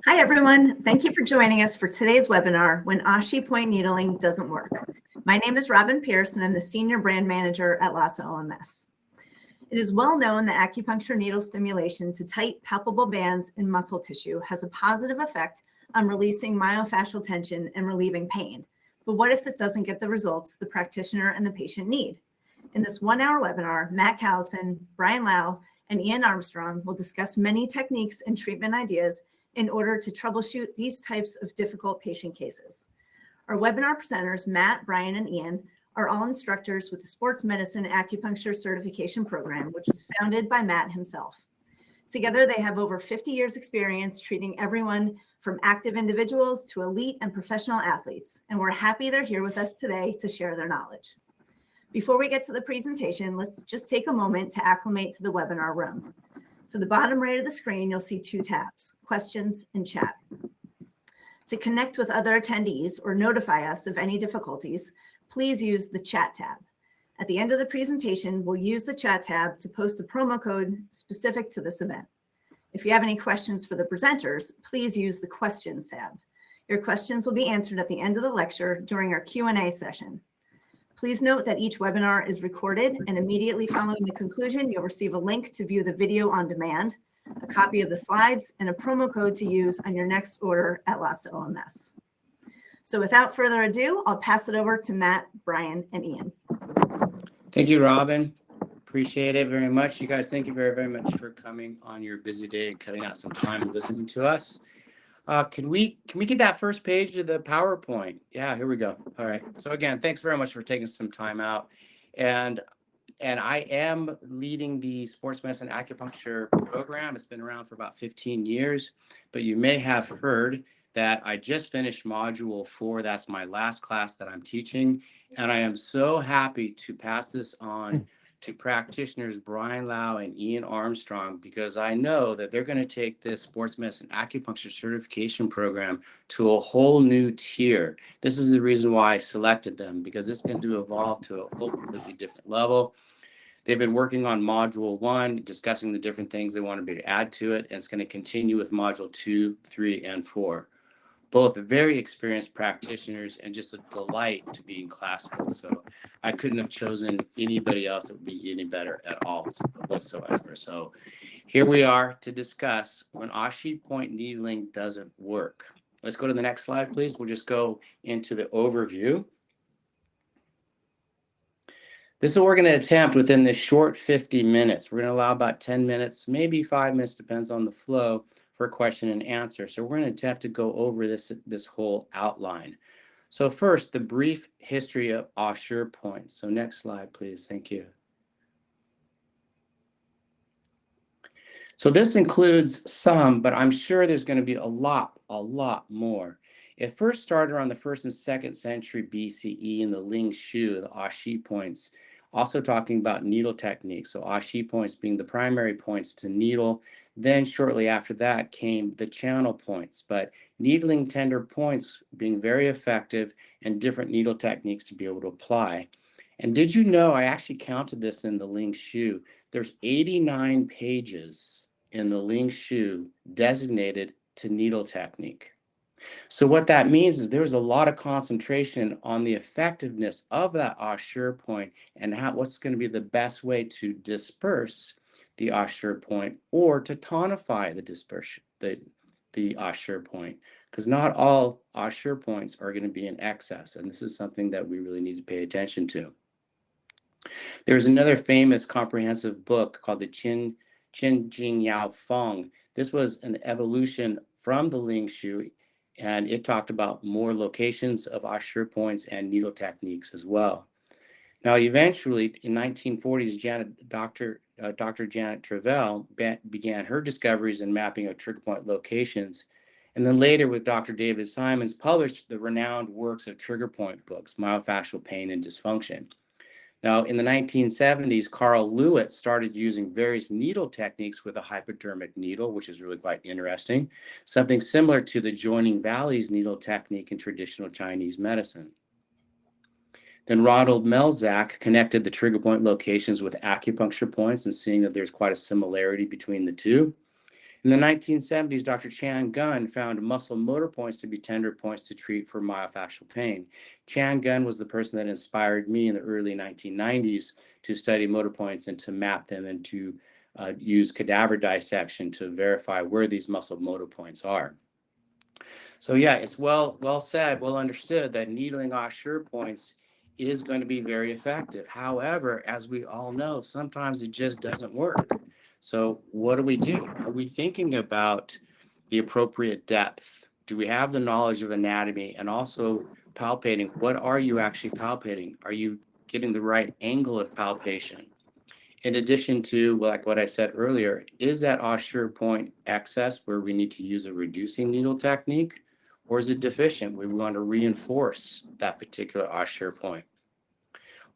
Hi, everyone. Thank you for joining us for today's webinar, When Ashi Point Needling Doesn't Work. My name is Robin Pierce, and I'm the Senior Brand Manager at L.AC. It is well known that acupuncture needle stimulation to tight, palpable bands in muscle tissue has a positive effect on releasing myofascial tension and relieving pain. But what if this doesn't get the results the practitioner and the patient need? In this one-hour webinar, Matt Callison, Brian Lau, and Ian Armstrong will discuss many techniques and treatment ideas in order to troubleshoot these types of difficult patient cases. Our webinar presenters, Matt, Brian, and Ian, are all instructors with the Sports Medicine Acupuncture Certification Program, which was founded by Matt himself. Together, they have over 50 years experience treating everyone from active individuals to elite and professional athletes, and we're happy they're here with us today to share their knowledge. Before we get to the presentation, let's just take a moment to acclimate to the webinar room. So the bottom right of the screen, you'll see two tabs, questions and chat. To connect with other attendees or notify us of any difficulties, please use the chat tab. At the end of the presentation, we'll use the chat tab to post a promo code specific to this event. If you have any questions for the presenters, please use the questions tab. Your questions will be answered at the end of the lecture during our Q&A session. Please note that each webinar is recorded, and immediately following the conclusion, you'll receive a link to view the video on demand, a copy of the slides, and a promo code to use on your next order at LAS. So without further ado, I'll pass it over to Matt, Brian, and Ian. Thank you, Robin. Appreciate it very much. You guys, thank you very, very much for coming on your busy day and cutting out some time and listening to us. Can we get that first page of the PowerPoint? Yeah, here we go. All right. So again, thanks very much for taking some time out. And I am leading the Sports Medicine Acupuncture program. It's been around for about 15 years, but you may have heard that I just finished module 4. That's my last class that I'm teaching. And I am so happy to pass this on to practitioners Brian Lau and Ian Armstrong, because I know that they're going to take this Sports Medicine Acupuncture Certification Program to a whole new tier. This is the reason why I selected them, because it's going to evolve to a whole completely different level. They've been working on Module 1, discussing the different things they want to be to add to it, and it's going to continue with Module 2, 3, and 4. Both very experienced practitioners and just a delight to be in class with. So I couldn't have chosen anybody else that would be any better at all whatsoever. So here we are to discuss when Ashi point needling doesn't work. Let's go to the next slide, please. We'll just go into the overview. This is what we're going to attempt within this short 50 minutes. We're going to allow about 10 minutes, maybe 5 minutes, depends on the flow, for question and answer. So we're going to attempt to go over this whole outline. So first, the brief history of Ashi points. So next slide, please. Thank you. So this includes some, but I'm sure there's going to be a lot more. It first started around the 1st and 2nd century BCE in the Ling Shu, the Ashi points, also talking about needle techniques. So Ashi points being the primary points to needle. Then shortly after that came the channel points, but needling tender points being very effective and different needle techniques to be able to apply. And did you know, I actually counted this in the Ling Shu, there's 89 pages in the Ling Shu designated to needle technique. So what that means is there's a lot of concentration on the effectiveness of that Ashi point and what's going to be the best way to disperse the Ashi point or to tonify the dispersion, the Ashi point, because not all Ashi points are going to be in excess, and this is something that we really need to pay attention to. There's another famous comprehensive book called the Qin Jing Yao Feng. This was an evolution from the Ling Shu, and it talked about more locations of Ashi points and needle techniques as well. Now, eventually, in 1940s, Dr. Janet Travell began her discoveries in mapping of trigger point locations, and then later with Dr. David Simons published the renowned works of trigger point books, Myofascial Pain and Dysfunction. Now, in the 1970s, Carl Lewitt started using various needle techniques with a hypodermic needle, which is really quite interesting, something similar to the joining valleys needle technique in traditional Chinese medicine. Then Ronald Melzack connected the trigger point locations with acupuncture points and seeing that there's quite a similarity between the two. In the 1970s, Dr. Chan Gun found muscle motor points to be tender points to treat for myofascial pain. Chan Gun was the person that inspired me in the early 1990s to study motor points and to map them and to use cadaver dissection to verify where these muscle motor points are. So yeah, it's well said, well understood that needling Ashi points is going to be very effective. However, as we all know, sometimes it just doesn't work. So what do? Are we thinking about the appropriate depth? Do we have the knowledge of anatomy and also palpating? What are you actually palpating? Are you getting the right angle of palpation? In addition to, like what I said earlier, is that Ashi point excess where we need to use a reducing needle technique? Or is it deficient? We want to reinforce that particular Ashi point.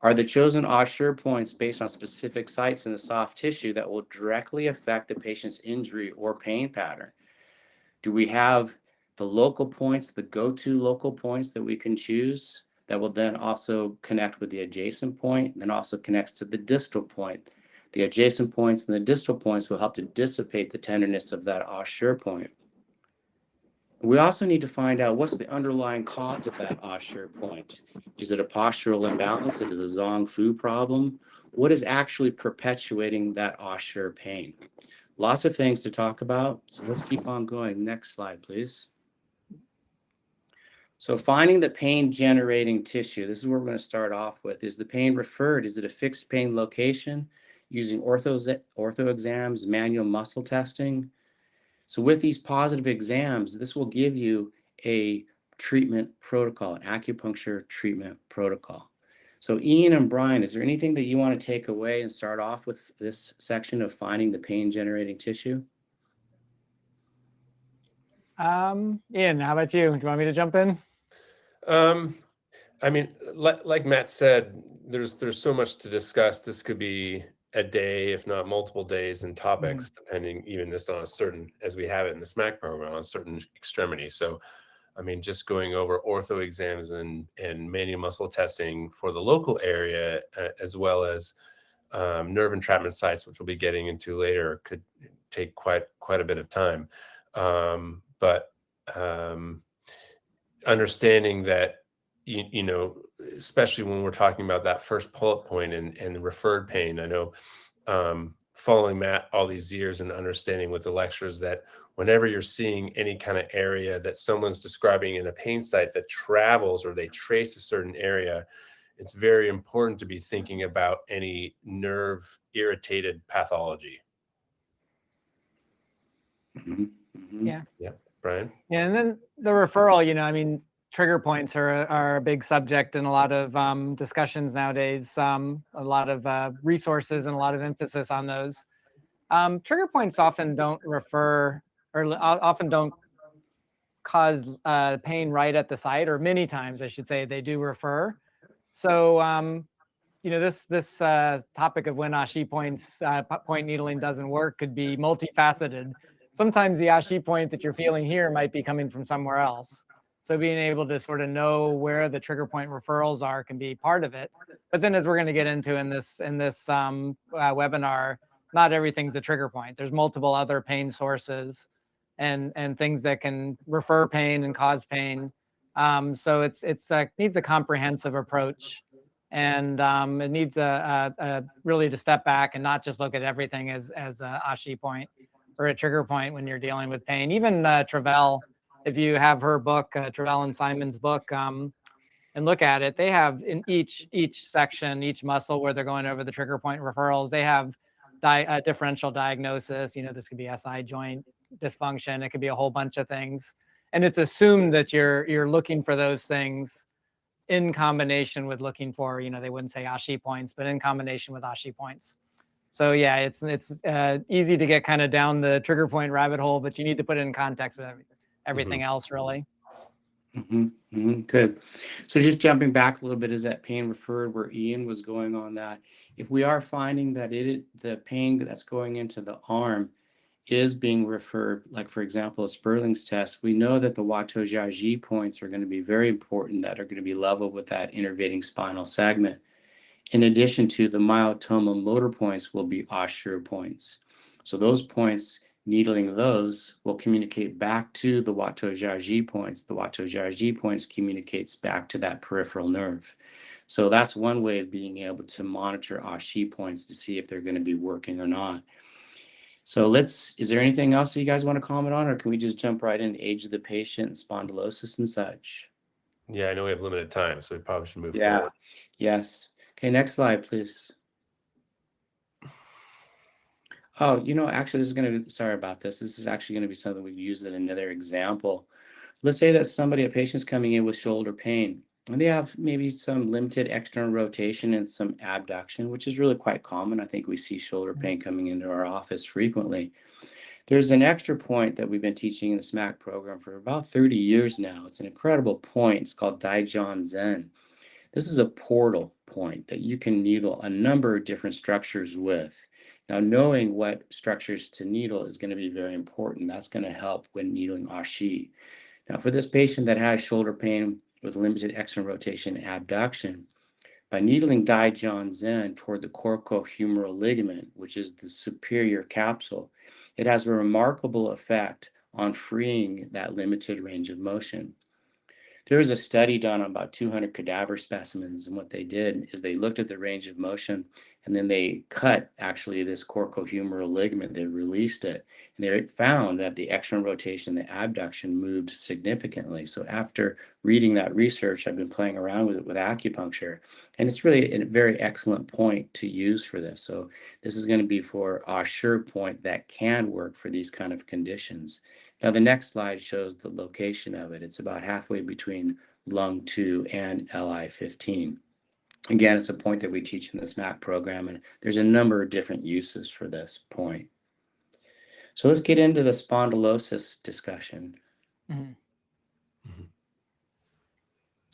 Are the chosen Ashi points based on specific sites in the soft tissue that will directly affect the patient's injury or pain pattern? Do we have the local points, the go-to local points that we can choose that will then also connect with the adjacent point and then also connects to the distal point? The adjacent points and the distal points will help to dissipate the tenderness of that Ashi point. We also need to find out what's the underlying cause of that Ashi point. Is it a postural imbalance? Is it a Zong Fu problem? What is actually perpetuating that Ashi pain? Lots of things to talk about, so let's keep on going. Next slide, please. So finding the pain-generating tissue, this is where we're going to start off with. Is the pain referred? Is it a fixed pain location? Using ortho exams, manual muscle testing. So with these positive exams, this will give you a treatment protocol, an acupuncture treatment protocol. So Ian and Brian, is there anything that you want to take away and start off with this section of finding the pain-generating tissue? Ian, how about you? Do you want me to jump in? I mean, like Matt said, there's so much to discuss. This could be a day, if not multiple days, and topics, depending even just on a certain, as we have it in the SMAC program, on certain extremities. So, I mean, just going over ortho exams and manual muscle testing for the local area, as well as nerve entrapment sites, which we'll be getting into later, could take quite a bit of time. But understanding that, you know, especially when we're talking about that first pull-up point and referred pain, I know following Matt all these years and understanding with the lectures that whenever you're seeing any kind of area that someone's describing in a pain site that travels or they trace a certain area, it's very important to be thinking about any nerve irritated pathology. Yeah. Brian? Yeah, and then the referral, you know, I mean, trigger points are a big subject in a lot of discussions nowadays. A lot of resources and a lot of emphasis on those. Trigger points often don't refer, or often don't cause pain right at the site, or many times I should say they do refer. So you know, this topic of when Ashi point needling doesn't work could be multifaceted. Sometimes the Ashi point that you're feeling here might be coming from somewhere else. So being able to sort of know where the trigger point referrals are can be part of it. But then, as we're going to get into in this webinar, not everything's a trigger point. There's multiple other pain sources and things that can refer pain and cause pain. So it needs a comprehensive approach. And it needs a really to step back and not just look at everything as a Ashi point or a trigger point when you're dealing with pain. Even Travell, if you have her book, Travell and Simon's book, and look at it, they have in each section, each muscle where they're going over the trigger point referrals, they have differential diagnosis. You know, this could be SI joint dysfunction. It could be a whole bunch of things. And it's assumed that you're looking for those things in combination with looking for, you know, they wouldn't say Ashi points, but in combination with Ashi points. So yeah, it's easy to get kind of down the trigger point rabbit hole, but you need to put it in context with everything else, really. Good. So just jumping back a little bit, is that pain referred where Ian was going on that? If we are finding that the pain that's going into the arm is being referred, like for example, a Sperling's test, we know that the Wato-Jiaji points are going to be very important, that are going to be level with that innervating spinal segment. In addition to the myotoma motor points will be Ashi points. So those points Needling those will communicate back to the Wato-Jiaji points. The Wato-Jiaji points communicates back to that peripheral nerve. So that's one way of being able to monitor Ashi points to see if they're going to be working or not. So is there anything else that you guys want to comment on, or can we just jump right into age of the patient and spondylosis and such? Yeah, I know we have limited time, so we probably should move Yeah. forward. Yes. Okay, next slide, please. Oh, actually, sorry about this. This is actually going to be something we've used in another example. Let's say that a patient's coming in with shoulder pain, and they have maybe some limited external rotation and some abduction, which is really quite common. I think we see shoulder pain coming into our office frequently. There's an extra point that we've been teaching in the SMAC program for about 30 years now. It's an incredible point. It's called Daijian Zen. This is a portal point that you can needle a number of different structures with. Now, knowing what structures to needle is going to be very important. That's going to help when needling Ashi. Now, for this patient that has shoulder pain with limited external rotation and abduction, by needling Daijian Zen toward the coracohumeral ligament, which is the superior capsule, it has a remarkable effect on freeing that limited range of motion. There was a study done on about 200 cadaver specimens, and what they did is they looked at the range of motion, and then they cut actually this coracohumeral ligament. They released it, and they found that the external rotation, the abduction moved significantly. So after reading that research, I've been playing around with it with acupuncture, and it's really a very excellent point to use for this. So this is going to be for a sure point that can work for these kind of conditions. Now, the next slide shows the location of it. It's about halfway between lung 2 and Li15. Again, it's a point that we teach in the SMAC program, and there's a number of different uses for this point. So let's get into the spondylosis discussion. Mhm.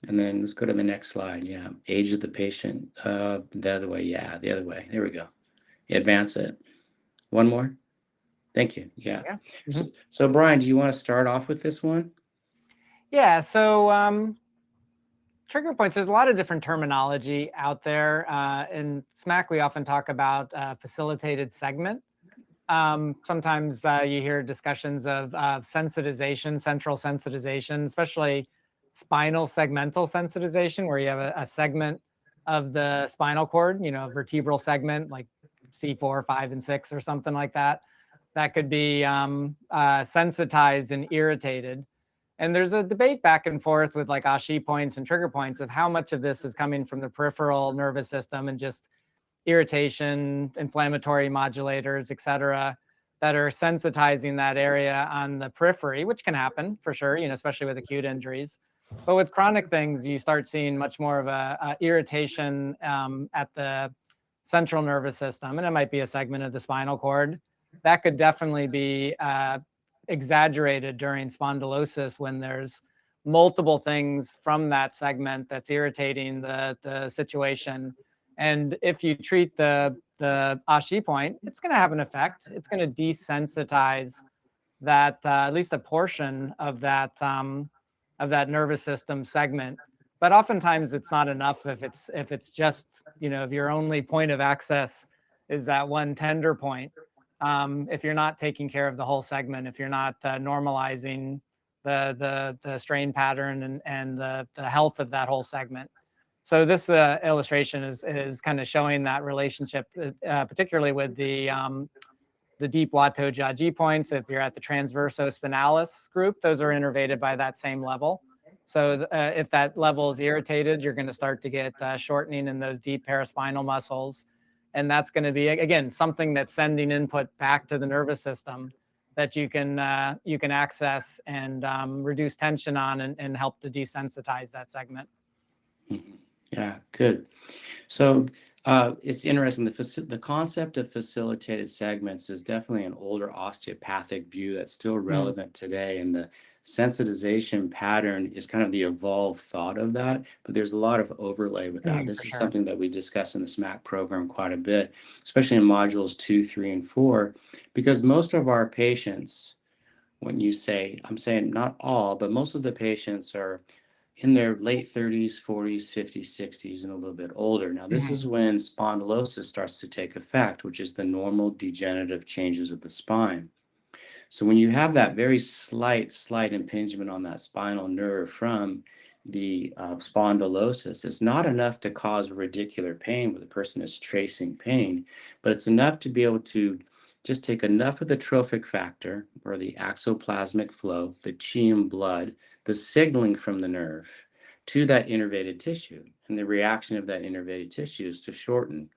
And then let's go to the next slide. Yeah, age of the patient. The other way. Yeah, the other way. There we go. Advance it. One more. Thank you. Yeah. Yeah. So Brian, do you want to start off with this one? Yeah. So trigger points, there's a lot of different terminology out there. In SMAC, we often talk about facilitated segment. Sometimes you hear discussions of sensitization, central sensitization, especially spinal segmental sensitization, where you have a segment of the spinal cord, vertebral segment like C4, 5, and 6 or something like that, that could be sensitized and irritated. And there's a debate back and forth with like Ashi points and trigger points of how much of this is coming from the peripheral nervous system and just irritation, inflammatory modulators, et cetera, that are sensitizing that area on the periphery, which can happen for sure, especially with acute injuries. But with chronic things, you start seeing much more of a irritation at the central nervous system, and it might be a segment of the spinal cord. That could definitely be exaggerated during spondylosis when there's multiple things from that segment that's irritating the situation. And if you treat the Ashi point, it's going to have an effect. It's going to desensitize that at least a portion of that nervous system segment. But oftentimes it's not enough if it's just if your only point of access is that one tender point. If you're not taking care of the whole segment, if you're not normalizing the strain pattern and the health of that whole segment. So this illustration is kind of showing that relationship, particularly with the deep Wato-Jiaji points. If you're at the transversospinalis group, those are innervated by that same level. So if that level is irritated, you're going to start to get shortening in those deep paraspinal muscles. And that's going to be, again, something that's sending input back to the nervous system that you can access and reduce tension on and help to desensitize that segment. Yeah, good. So it's interesting. The concept of facilitated segments is definitely an older osteopathic view that's still relevant today. And the sensitization pattern is kind of the evolved thought of that. But there's a lot of overlay with that. This is something that we discuss in the SMAC program quite a bit, especially in modules 2, 3, and 4, because most of our patients, when you say, I'm saying not all, but most of the patients are in their late 30s, 40s, 50s, 60s, and a little bit older. Now, this is when spondylosis starts to take effect, which is the normal degenerative changes of the spine. So when you have that very slight impingement on that spinal nerve from the spondylosis, it's not enough to cause radicular pain where the person is tracing pain, but it's enough to be able to just take enough of the trophic factor or the axoplasmic flow, the chi in blood, the signaling from the nerve to that innervated tissue. And the reaction of that innervated tissue is to shorten.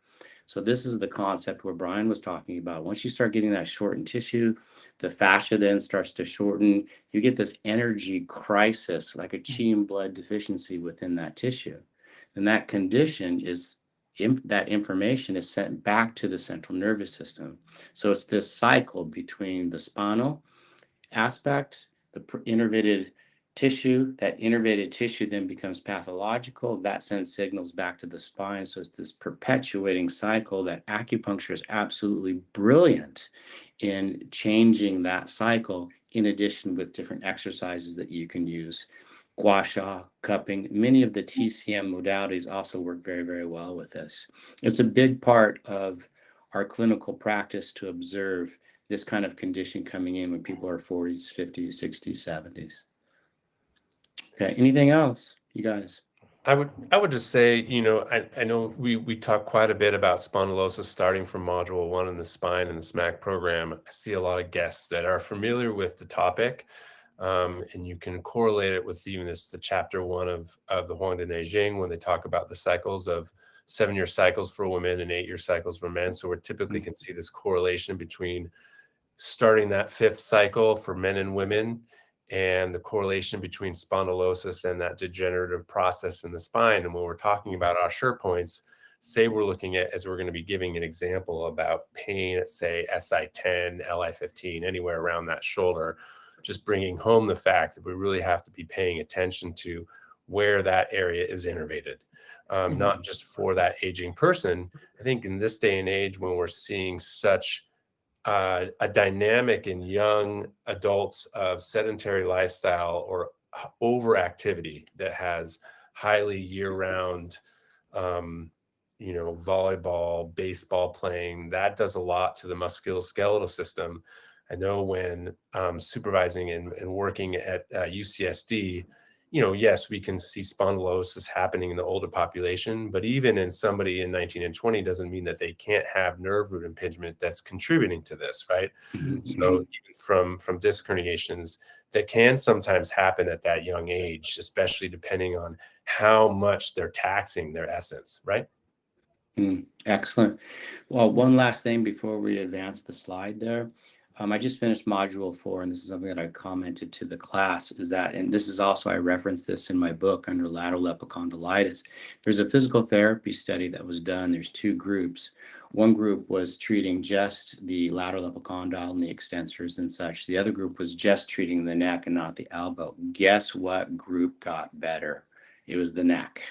So this is the concept where Brian was talking about. Once you start getting that shortened tissue, the fascia then starts to shorten. You get this energy crisis, like a chi and blood deficiency within that tissue. And that condition is, that information is sent back to the central nervous system. So it's this cycle between the spinal aspect, the innervated tissue. That innervated tissue then becomes pathological. That sends signals back to the spine. So it's this perpetuating cycle that acupuncture is absolutely brilliant in changing that cycle, in addition with different exercises that you can use. Gua sha, cupping, many of the TCM modalities also work very, very well with this. It's a big part of our clinical practice to observe this kind of condition coming in when people are 40s, 50s, 60s, 70s. Okay, anything else, you guys? I would just say, I know we talk quite a bit about spondylosis starting from module 1 in the spine and the SMAC program. I see a lot of guests that are familiar with the topic, and you can correlate it with even the chapter 1 of the Huang de Neijing, when they talk about the cycles of 7-year cycles for women and 8-year cycles for men. So we typically can see this correlation between starting that 5th cycle for men and women, and the correlation between spondylosis and that degenerative process in the spine. And when we're talking about our sure points, say we're looking at, as we're going to be giving an example about pain at, say, SI10, LI15, anywhere around that shoulder, just bringing home the fact that we really have to be paying attention to where that area is innervated, not just for that aging person. I think in this day and age, when we're seeing such a dynamic in young adults of sedentary lifestyle or overactivity that has highly year-round, volleyball, baseball playing, that does a lot to the musculoskeletal system. I know when supervising and working at UCSD, yes, we can see spondylosis happening in the older population, but even in somebody in 19 and 20 doesn't mean that they can't have nerve root impingement that's contributing to this, right? So even from disc herniations that can sometimes happen at that young age, especially depending on how much they're taxing their essence, right? Excellent. Well, one last thing before we advance the slide there. I just finished module 4, and this is something that I commented to the class, is that, and this is also, I referenced this in my book under lateral epicondylitis. There's a physical therapy study that was done. There's 2 groups. One group was treating just the lateral epicondyle and the extensors and such. The other group was just treating the neck and not the elbow. Guess what group got better? It was the neck.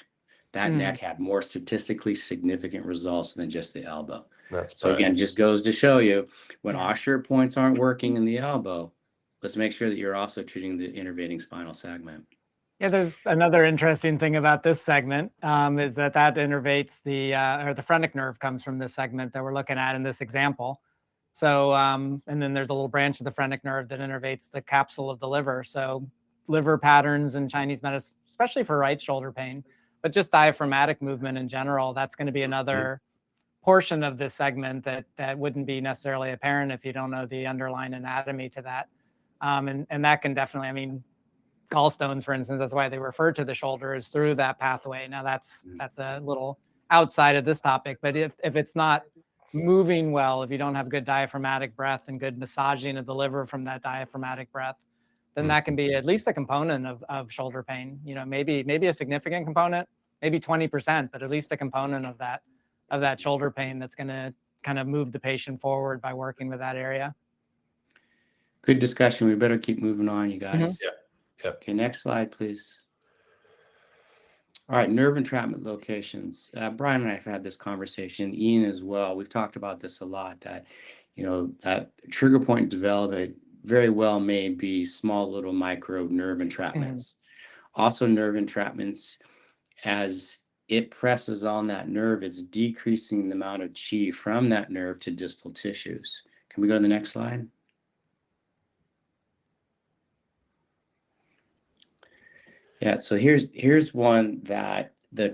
That neck had more statistically significant results than just the elbow. So again, just goes to show you, when Osher points aren't working in the elbow, let's make sure that you're also treating the innervating spinal segment. Yeah, there's another interesting thing about this segment is that innervates or the phrenic nerve comes from this segment that we're looking at in this example. So, and then there's a little branch of the phrenic nerve that innervates the capsule of the liver. So liver patterns in Chinese medicine, especially for right shoulder pain, but just diaphragmatic movement in general, that's going to be another portion of this segment that wouldn't be necessarily apparent if you don't know the underlying anatomy to that. And that can definitely, gallstones, for instance, that's why they refer to the shoulder is through that pathway. Now that's a little outside of this topic, but if it's not moving well, if you don't have good diaphragmatic breath and good massaging of the liver from that diaphragmatic breath, then that can be at least a component of shoulder pain. Maybe a significant component, maybe 20%, but at least a component of that shoulder pain that's going to kind of move the patient forward by working with that area. Good discussion. We better keep moving on, you guys. Yeah. Okay, next slide, please. All right, nerve entrapment locations. Brian and I have had this conversation, Ian as well. We've talked about this a lot, that, that trigger point development very well may be small little micro nerve entrapments. Also nerve entrapments, as it presses on that nerve, it's decreasing the amount of chi from that nerve to distal tissues. Can we go to the next slide? Yeah, so here's one that the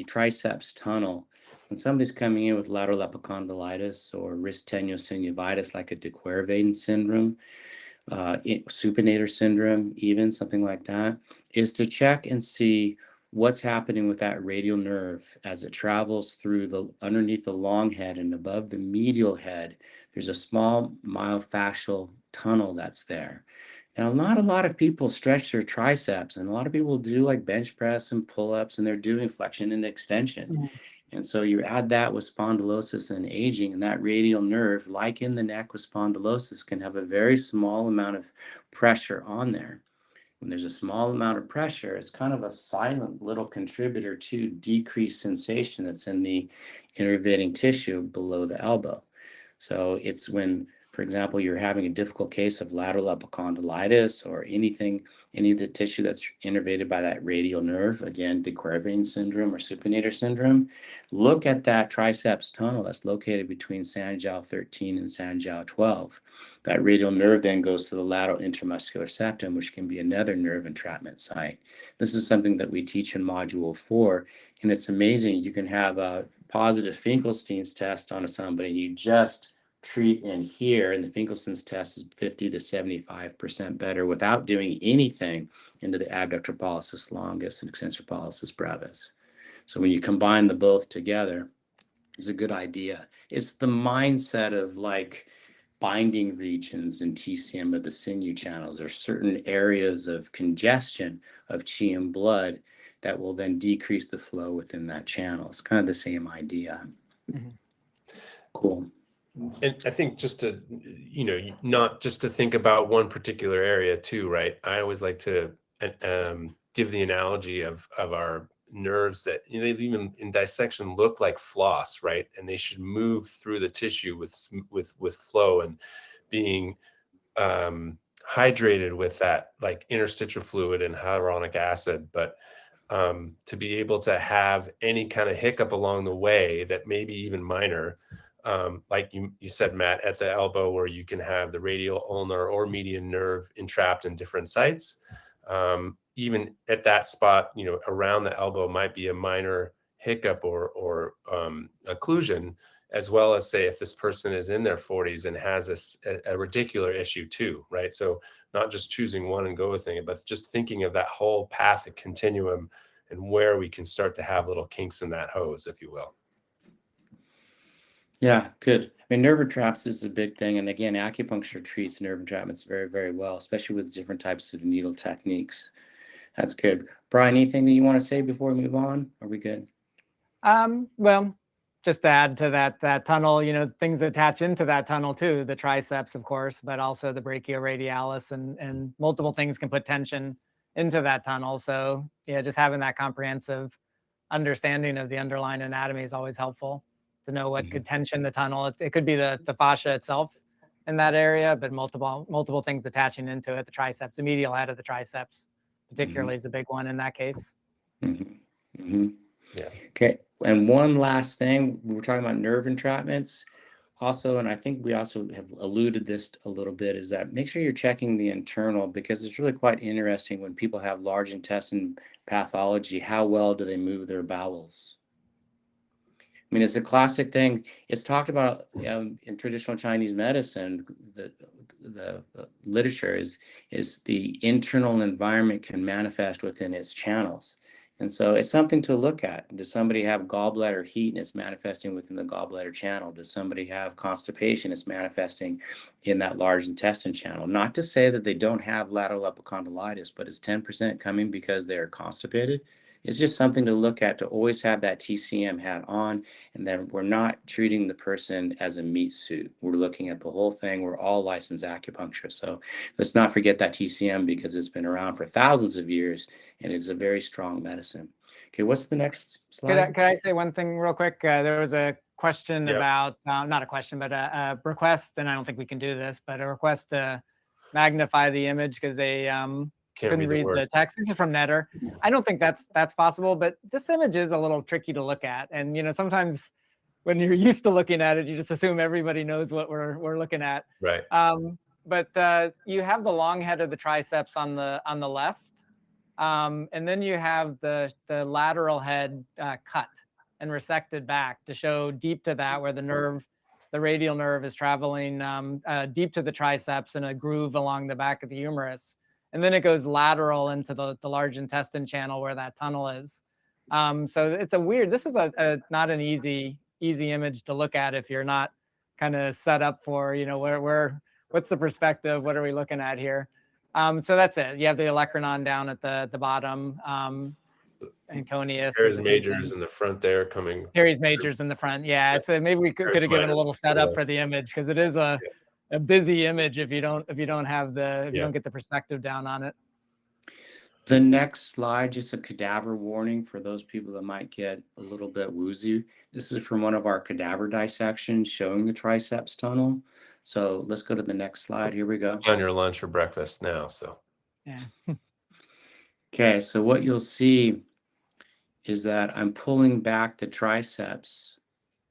triceps tunnel, when somebody's coming in with lateral epicondylitis or wrist tenosynovitis, like a de Quervain syndrome, supinator syndrome, even something like that, is to check and see what's happening with that radial nerve as it travels through the underneath the long head and above the medial head. There's a small myofascial tunnel that's there. Now, not a lot of people stretch their triceps, and a lot of people do like bench press and pull-ups, and they're doing flexion and extension. And so you add that with spondylosis and aging, and that radial nerve, like in the neck with spondylosis, can have a very small amount of pressure on there. When there's a small amount of pressure, it's kind of a silent little contributor to decreased sensation that's in the innervating tissue below the elbow. So it's when, for example, you're having a difficult case of lateral epicondylitis or any of the tissue that's innervated by that radial nerve, again, de Quervain syndrome or supinator syndrome, look at that triceps tunnel that's located between Sanjiao 13 and Sanjiao 12. That radial nerve then goes to the lateral intermuscular septum, which can be another nerve entrapment site. This is something that we teach in Module 4, and it's amazing. You can have a positive Finkelstein's test on somebody, and you just treat in here, and the Finkelstein's test is 50 to 75% better without doing anything into the abductor pollicis longus and extensor pollicis brevis. So when you combine the both together, it's a good idea. It's the mindset of like binding regions in TCM of the sinew channels. There are certain areas of congestion of qi and blood that will then decrease the flow within that channel. It's kind of the same idea. Cool. And I think just to, not just to think about one particular area too, right? I always like to give the analogy of our nerves that they even in dissection look like floss, right? And they should move through the tissue with flow and being hydrated with that like interstitial fluid and hyaluronic acid. But to be able to have any kind of hiccup along the way that may be even minor, like you said, Matt, at the elbow, where you can have the radial, ulnar, or median nerve entrapped in different sites. Even at that spot, around the elbow might be a minor hiccup or occlusion, as well as, say, if this person is in their 40s and has a radicular issue too, right? So not just choosing one and go with it, but just thinking of that whole path, and continuum, and where we can start to have little kinks in that hose, if you will. Yeah, good. I mean, nerve entraps is a big thing. And again, acupuncture treats nerve entrapments very, very well, especially with different types of needle techniques. That's good. Brian, anything that you want to say before we move on? Are we good? Well, just to add to that tunnel, things attach into that tunnel too, the triceps, of course, but also the brachioradialis and multiple things can put tension into that tunnel. So yeah, just having that comprehensive understanding of the underlying anatomy is always helpful to know what could tension the tunnel. It could be the fascia itself in that area, but multiple things attaching into it. The triceps, the medial head of the triceps, particularly is the big one in that case. Yeah. Okay. And one last thing, we were talking about nerve entrapments also, and I think we also have alluded this a little bit, is that make sure you're checking the internal, because it's really quite interesting when people have large intestine pathology, how well do they move their bowels? I mean, it's a classic thing. It's talked about in traditional Chinese medicine. The literature is the internal environment can manifest within its channels. And so it's something to look at. Does somebody have gallbladder heat and it's manifesting within the gallbladder channel? Does somebody have constipation? It's manifesting in that large intestine channel. Not to say that they don't have lateral epicondylitis, but is 10% coming because they're constipated? It's just something to look at, to always have that TCM hat on, and then we're not treating the person as a meat suit. We're looking at the whole thing. We're all licensed acupuncture. So let's not forget that TCM, because it's been around for thousands of years and it's a very strong medicine. Okay, what's the next slide? Could I say one thing real quick? There was a question about, not a question, but a request, and I don't think we can do this, but a request to magnify the image because they couldn't read the text. This is from Netter. I don't think that's possible, but this image is a little tricky to look at. And sometimes when you're used to looking at it, you just assume everybody knows what we're looking at. Right. But you have the long head of the triceps on the left, And then you have the lateral head cut and resected back to show deep to that where the radial nerve is traveling deep to the triceps in a groove along the back of the humerus. And then it goes lateral into the large intestine channel where that tunnel is. So it's this is not an easy image to look at if you're not kind of set up for, what's the perspective? What are we looking at here? So that's it. You have the olecranon down at the bottom, Anconius. Teres majors in the front there coming. Teres majors in the front. Yeah, it's maybe we could have given a little setup for the image because it is a busy image if you don't have if you don't get the perspective down on it. The next slide, just a cadaver warning for those people that might get a little bit woozy. This is from one of our cadaver dissections showing the triceps tunnel. So let's go to the next slide. Here we go. On your lunch or breakfast now, so. Yeah. Okay, so what you'll see is that I'm pulling back the triceps.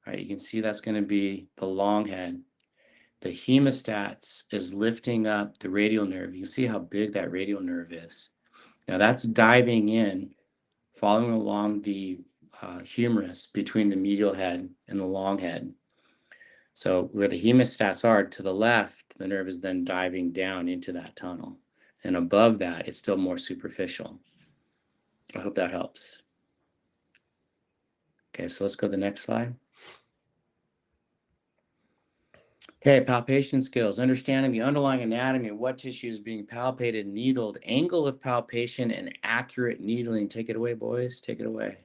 Right, you can see that's going to be the long head. The hemostats is lifting up the radial nerve. You can see how big that radial nerve is. Now that's diving in, following along the humerus between the medial head and the long head. So where the hemostats are to the left, the nerve is then diving down into that tunnel. And above that, it's still more superficial. I hope that helps. Okay, so let's go to the next slide. Okay, palpation skills, understanding the underlying anatomy of what tissue is being palpated, needled, angle of palpation, and accurate needling. Take it away, boys. Take it away.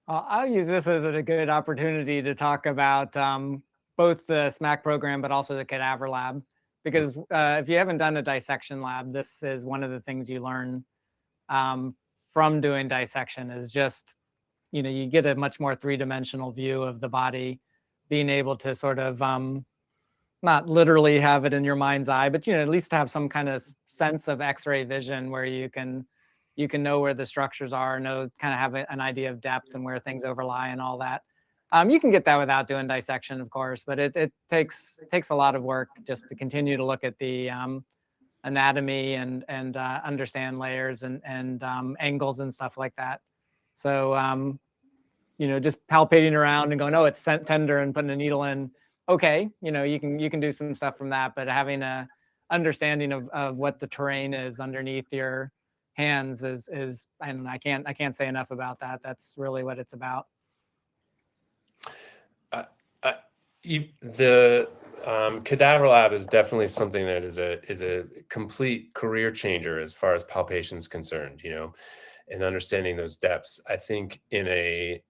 I'll use this as a good opportunity to talk about both the SMAC program, but also the cadaver lab. Because if you haven't done a dissection lab, this is one of the things you learn from doing dissection is just, you get a much more three-dimensional view of the body, being able to sort of not literally have it in your mind's eye, but at least have some kind of sense of X-ray vision where you can know where the structures are, kind of have an idea of depth and where things overlie and all that. You can get that without doing dissection, of course, but it takes a lot of work just to continue to look at the anatomy and understand layers and angles and stuff like that. So just palpating around and going, oh, it's tender, and putting a needle in. Okay, you can do some stuff from that, but having a understanding of what the terrain is underneath your hands is and I can't say enough about that. That's really what it's about. The cadaver lab is definitely something that is a complete career changer as far as palpation is concerned, and understanding those depths. I think in a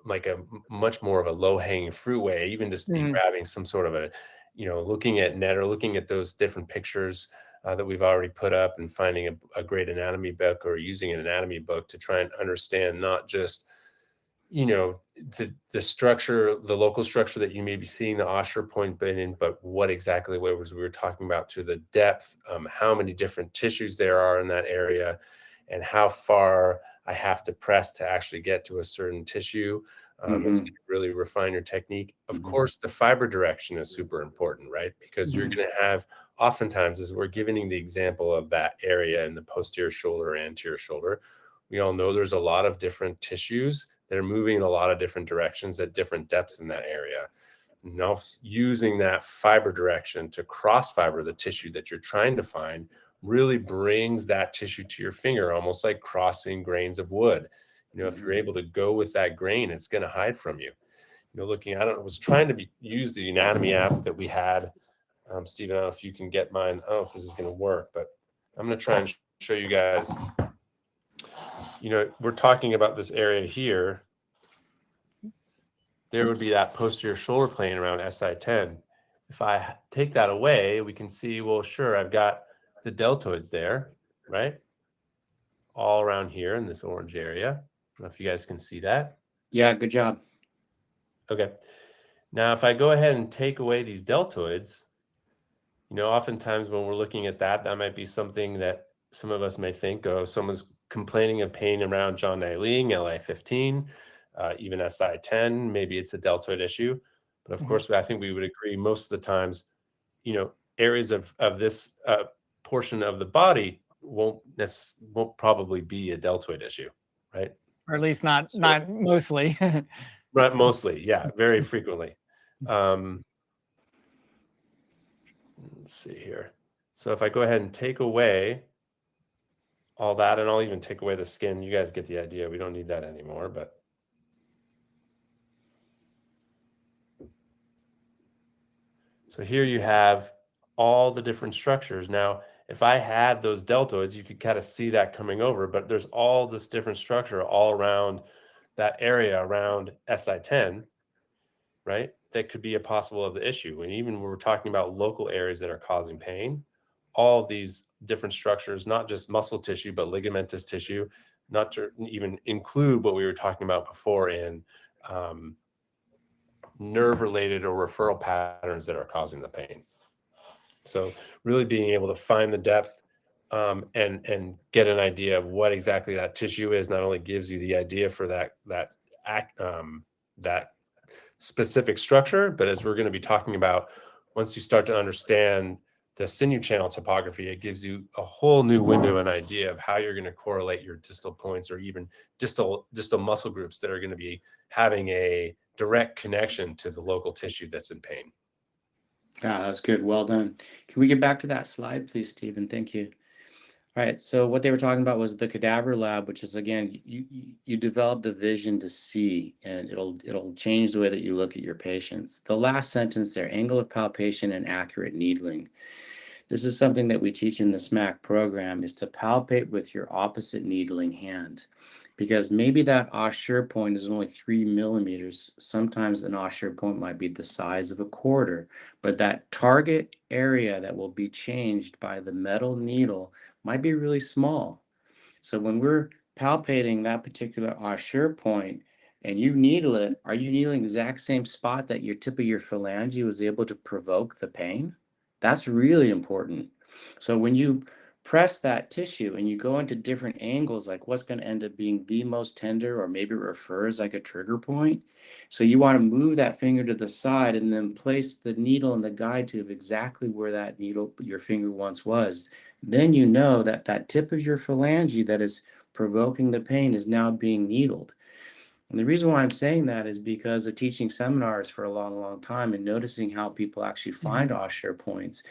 like a much more of a low-hanging fruit way, even just grabbing some sort of a, looking at net or looking at those different pictures that we've already put up and finding a great anatomy book or using an anatomy book to try and understand not just, the structure, the local structure that you may be seeing the Osher point in, but what exactly we were talking about to the depth, how many different tissues there are in that area, and how far I have to press to actually get to a certain tissue. It's going to really refine your technique. Of course, the fiber direction is super important, right? Because you're going to have, oftentimes, as we're giving the example of that area in the posterior shoulder or anterior shoulder, we all know there's a lot of different tissues that are moving in a lot of different directions at different depths in that area. Now, using that fiber direction to cross fiber the tissue that you're trying to find really brings that tissue to your finger, almost like crossing grains of wood. If you're able to go with that grain, it's going to hide from you. I was trying to use the anatomy app that we had. Stephen, I don't know if you can get mine. I don't know if this is going to work, but I'm going to try and show you guys. We're talking about this area here. There would be that posterior shoulder plane around SI10. If I take that away, we can see, well, sure, I've got the deltoids there, right? All around here in this orange area. I don't know if you guys can see that. Yeah, good job. Okay. Now, if I go ahead and take away these deltoids, oftentimes when we're looking at that might be something that some of us may think, oh, someone's complaining of pain around John Ling, LI15, even SI10, maybe it's a deltoid issue. But of course, I think we would agree most of the times, areas of this portion of the body won't probably be a deltoid issue, right? Or at least not So- not mostly. Right, mostly, yeah, very frequently. Let's see here. So if I go ahead and take away all that, and I'll even take away the skin, you guys get the idea. We don't need that anymore, but so here you have all the different structures. Now, if I had those deltoids, you could kind of see that coming over, but there's all this different structure all around that area around SI10, right? That could be a possible of the issue. And even when we're talking about local areas that are causing pain, all of these different structures, not just muscle tissue, but ligamentous tissue, not to even include what we were talking about before in nerve-related or referral patterns that are causing the pain. So really being able to find the depth and get an idea of what exactly that tissue is not only gives you the idea for that specific structure, but as we're going to be talking about, once you start to understand the sinew channel topography, it gives you a whole new window and idea of how you're going to correlate your distal points or even distal muscle groups that are going to be having a direct connection to the local tissue that's in pain. Ah, that's good. Well done. Can we get back to that slide, please, Stephen? Thank you. All right. So what they were talking about was the cadaver lab, which is, again, you develop the vision to see, and it'll change the way that you look at your patients. The last sentence there, angle of palpation and accurate needling. This is something that we teach in the SMAC program, is to palpate with your opposite needling hand. Because maybe that Ashi point is only 3 millimeters. Sometimes an Ashi point might be the size of a quarter, but that target area that will be changed by the metal needle might be really small. So when we're palpating that particular Ashi point and you needle it, are you needling the exact same spot that your tip of your phalange was able to provoke the pain? That's really important. So when you press that tissue and you go into different angles, like what's going to end up being the most tender, or maybe it refers like a trigger point. So you want to move that finger to the side and then place the needle in the guide tube exactly where that needle, your finger once was. Then you know that that tip of your phalange that is provoking the pain is now being needled. And the reason why I'm saying that is because of teaching seminars for a long, long time and noticing how people actually find Ashi points.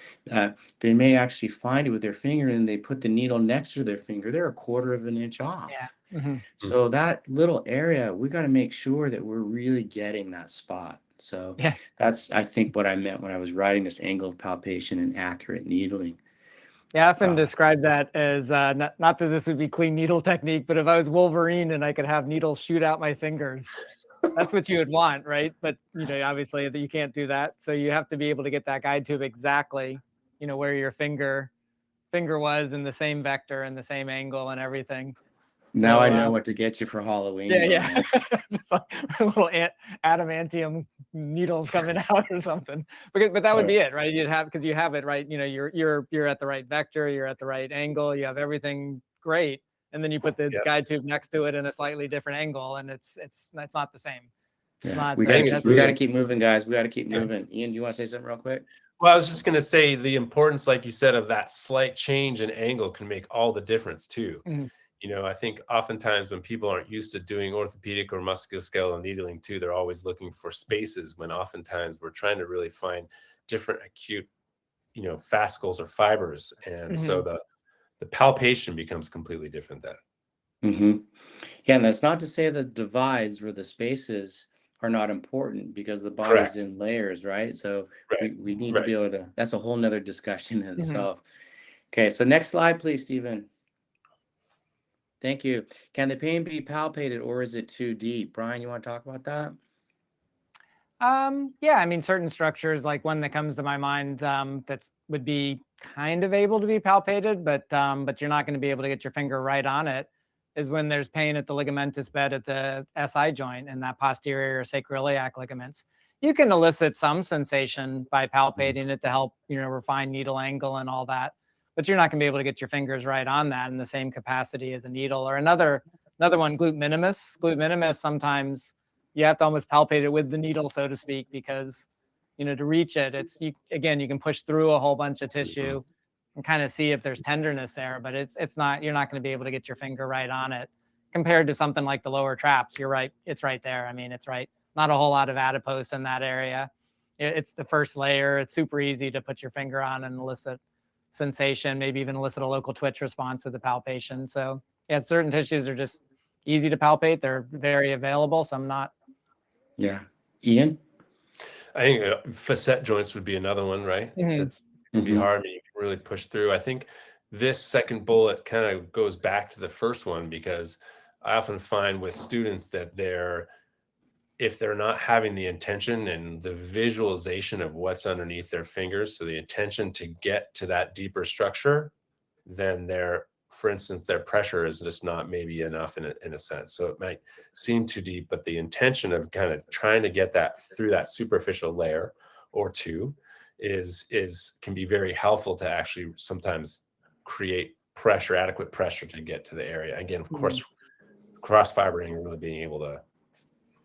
They may actually find it with their finger and they put the needle next to their finger. They're a quarter of an inch off. Yeah. So that little area, we got to make sure that we're really getting that spot. So Yeah. that's, I think, what I meant when I was writing this angle of palpation and accurate needling. Yeah, I often describe that as not that this would be clean needle technique, but if I was Wolverine and I could have needles shoot out my fingers, that's what you would want, right? But obviously you can't do that, so you have to be able to get that guide tube exactly, where your finger was in the same vector and the same angle and everything. Now I know what to get you for Halloween. Yeah. Just like little adamantium needles coming out or something. But that would be it, right? You'd have, because you have it right. You're at the right vector. You're at the right angle. You have everything great, and then you put the guide tube next to it in a slightly different angle, and it's not the same. Yeah. We got to keep moving, guys. We got to keep moving. Ian, do you want to say something real quick? Well, I was just going to say the importance, like you said, of that slight change in angle can make all the difference too. I think oftentimes when people aren't used to doing orthopedic or musculoskeletal needling too, they're always looking for spaces, when oftentimes we're trying to really find different acute, fascicles or fibers. And so the palpation becomes completely different then. Yeah, and that's not to say that divides where the spaces are not important, because the body's in layers, right? So we need to be able to, that's a whole nother discussion in itself. Okay, so next slide, please, Stephen. Thank you. Can the pain be palpated, or is it too deep? Brian, you want to talk about that? Yeah, I mean, certain structures, like one that comes to my mind that would be kind of able to be palpated, but you're not going to be able to get your finger right on it, is when there's pain at the ligamentous bed at the SI joint and that posterior sacroiliac ligaments. You can elicit some sensation by palpating it to help, refine needle angle and all that, but you're not going to be able to get your fingers right on that in the same capacity as a needle. Or another one, glute minimus. Glute minimus, sometimes you have to almost palpate it with the needle, so to speak, because, to reach it, you can push through a whole bunch of tissue, and kind of see if there's tenderness there, but it's not, you're not going to be able to get your finger right on it compared to something like the lower traps. You're right. It's right there. I mean, it's right. Not a whole lot of adipose in that area. It's the first layer. It's super easy to put your finger on and elicit sensation, maybe even elicit a local twitch response with the palpation. So yeah, certain tissues are just easy to palpate. They're very available, some not. Yeah. Ian? I think facet joints would be another one, right? Mhm. That's can be hard, and you can really push through. I think this second bullet kind of goes back to the first one, because I often find with students that if they're not having the intention and the visualization of what's underneath their fingers, so the intention to get to that deeper structure, then for instance, their pressure is just not maybe enough in a sense. So it might seem too deep, but the intention of kind of trying to get that through that superficial layer or two can be very helpful to actually sometimes create pressure, adequate pressure to get to the area. Again, of course, cross fibering, really being able to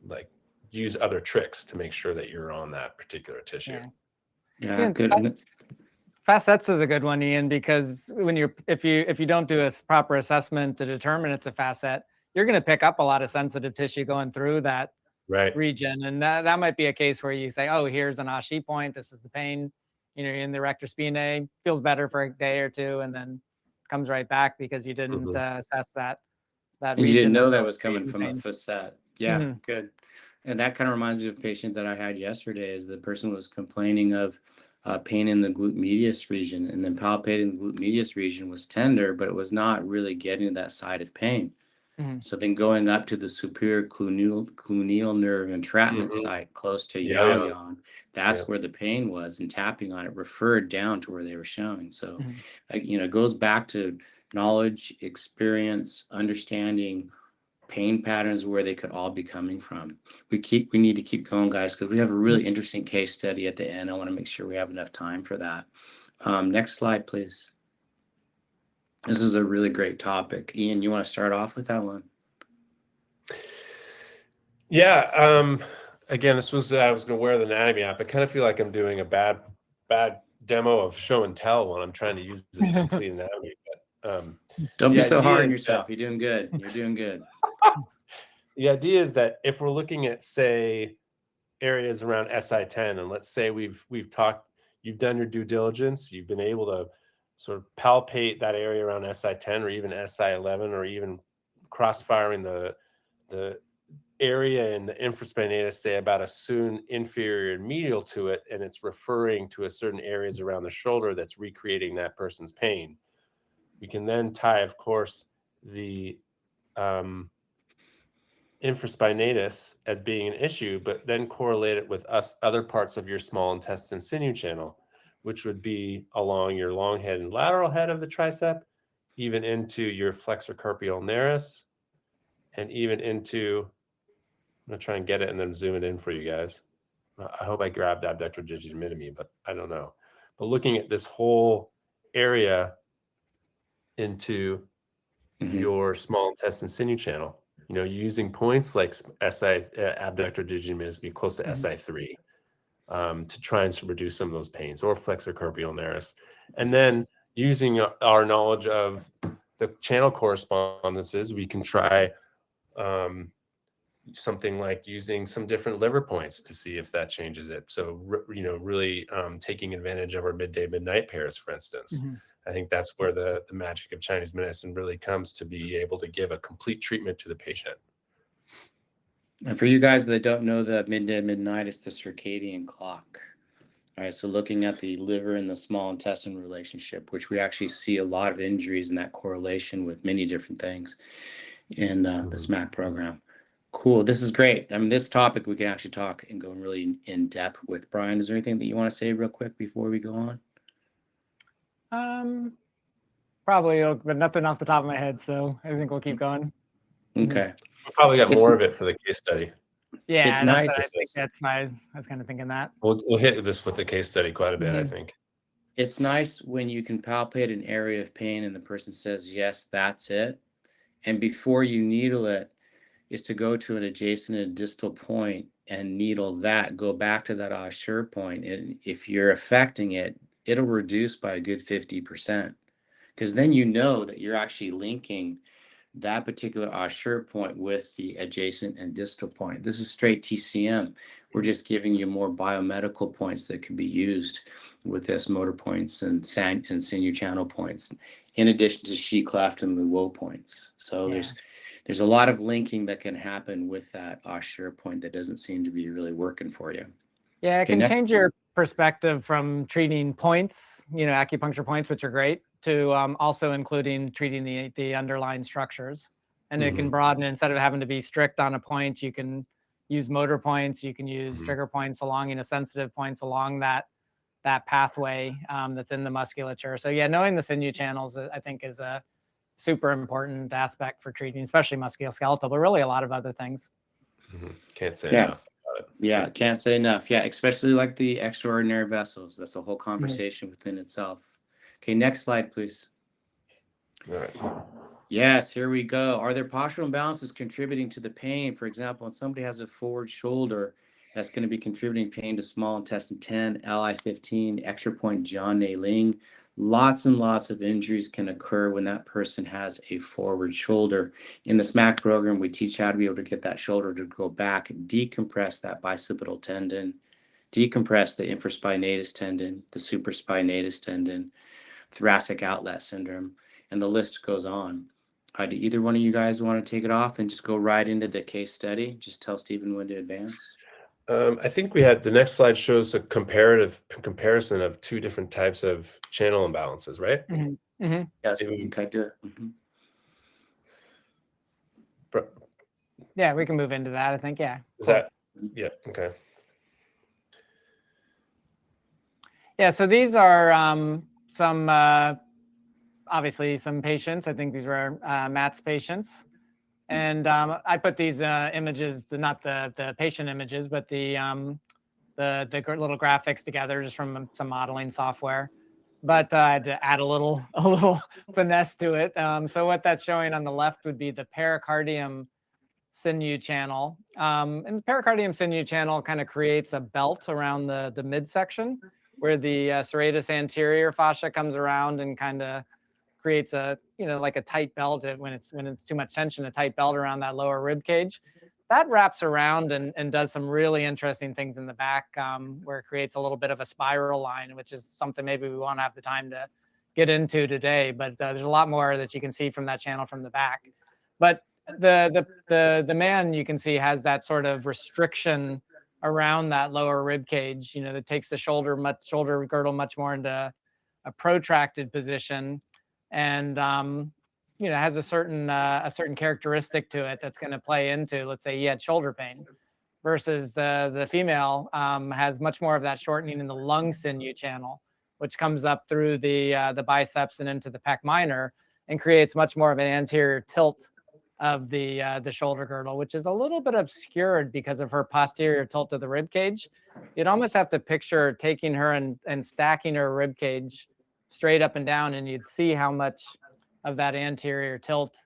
like use other tricks to make sure that you're on that particular tissue. Yeah, good. Facets is a good one, Ian, because if you don't do a proper assessment to determine it's a facet, you're going to pick up a lot of sensitive tissue going through that region, and that might be a case where you say, oh, here's an Ashi point. This is the pain, in the rector spinae, feels better for a day or two, and then comes right back because you didn't assess that region. You didn't know that was coming from a facet. Yeah, good. And that kind of reminds me of a patient that I had yesterday. Is the person was complaining of pain in the glute medius region, and then palpating the glute medius region was tender, but it was not really getting to that side of pain. So then going up to the superior cluneal nerve entrapment site close to yan, that's where the pain was, and tapping on it referred down to where they were showing. So, it goes back to knowledge, experience, understanding pain patterns, where they could all be coming from. We need to keep going, guys, because we have a really interesting case study at the end. I want to make sure we have enough time for that. Next slide, please. This is a really great topic. Ian, you want to start off with that one? Yeah. Again, I was going to wear the anatomy app. I kind of feel like I'm doing a bad demo of show and tell when I'm trying to use this complete anatomy. But don't be so hard on yourself. You're doing good. You're doing good. The idea is that if we're looking at, say, areas around SI10, and let's say we've talked, you've done your due diligence, you've been able to sort of palpate that area around SI10 or even SI11, or even cross-firing the area in the infraspinatus, say about a soon inferior and medial to it, and it's referring to a certain areas around the shoulder that's recreating that person's pain. We can then tie, of course, the infraspinatus as being an issue, but then correlate it with other parts of your small intestine sinew channel, which would be along your long head and lateral head of the tricep, even into your flexor carpi ulnaris, and even into, I'm going to try and get it and then zoom it in for you guys. I hope I grabbed abductor digit minimi, but I don't know. But looking at this whole area into your small intestine sinew channel, using points like SI, abductor digit minimi, be close to SI3 to try and reduce some of those pains, or flexor carpi ulnaris. And then using our knowledge of the channel correspondences, we can try something like using some different liver points to see if that changes it. So, really taking advantage of our midday, midnight pairs, for instance. I think that's where the magic of Chinese medicine really comes to be able to give a complete treatment to the patient. And for you guys that don't know, the midday, midnight is the circadian clock. All right, so looking at the liver and the small intestine relationship, which we actually see a lot of injuries in that correlation with many different things in the SMAC program. Cool. This is great. I mean, this topic we can actually talk and go really in depth with. Brian, is there anything that you want to say real quick before we go on? Probably, but nothing off the top of my head. So I think we'll keep going. Okay. We'll probably got more of it for the case study. Yeah, it's nice. I think that's I was kind of thinking that. We'll hit this with the case study quite a bit, I think. It's nice when you can palpate an area of pain and the person says, yes, that's it. And before you needle it, is to go to an adjacent and distal point and needle that, go back to that Ashi point. And if you're affecting it, it'll reduce by a good 50%. Because then you know that you're actually linking that particular Ashi point with the adjacent and distal point. This is straight TCM. We're just giving you more biomedical points that can be used with this motor points and sinew channel points, in addition to Shi cleft and Luo points. So there's a lot of linking that can happen with that Ashi point that doesn't seem to be really working for you. Yeah, it Okay, can next. change your perspective from treating points, acupuncture points, which are great, to also including treating the underlying structures. And it can broaden, instead of having to be strict on a point, you can use motor points, you can use trigger points along, sensitive points along that pathway that's in the musculature. So yeah, knowing the sinew channels, I think, is a super important aspect for treating, especially musculoskeletal, but really a lot of other things. Can't say Yeah. enough about it. Yeah, can't say enough. Yeah, especially like the extraordinary vessels. That's a whole conversation within itself. Okay, next slide, please. All right. Yes, here we go. Are there postural imbalances contributing to the pain? For example, when somebody has a forward shoulder, that's going to be contributing pain to small intestine 10, Li15, extra point John Ling. Lots and lots of injuries can occur when that person has a forward shoulder. In the SMAC program, we teach how to be able to get that shoulder to go back, decompress that bicipital tendon, decompress the infraspinatus tendon, the supraspinatus tendon, thoracic outlet syndrome, and the list goes on. Do either one of you guys want to take it off and just go right into the case study? Just tell Stephen when to advance. I think we had the next slide shows a comparison of two different types of channel imbalances, right? Yes, Maybe we can do it. Yeah, we can move into that, I think. Yeah. Is that? Yeah. Okay. Yeah. So these are some obviously some patients. I think these were Matt's patients. And I put these images, not the patient images, but the little graphics together just from some modeling software. But I had to add a little finesse to it. So what that's showing on the left would be the pericardium sinew channel. And the pericardium sinew channel kind of creates a belt around the midsection where the serratus anterior fascia comes around and kind of creates a, like a tight belt when it's too much tension, a tight belt around that lower rib cage. That wraps around and does some really interesting things in the back, where it creates a little bit of a spiral line, which is something maybe we won't have the time to get into today. But there's a lot more that you can see from that channel from the back. But the man, you can see, has that sort of restriction around that lower rib cage, that takes the shoulder girdle much more into a protracted position, and has a certain characteristic to it that's going to play into, let's say, he had shoulder pain, versus the female has much more of that shortening in the lung sinew channel, which comes up through the biceps and into the pec minor and creates much more of an anterior tilt of the shoulder girdle, which is a little bit obscured because of her posterior tilt of the rib cage. You'd almost have to picture taking her and stacking her rib cage straight up and down, and you'd see how much of that anterior tilt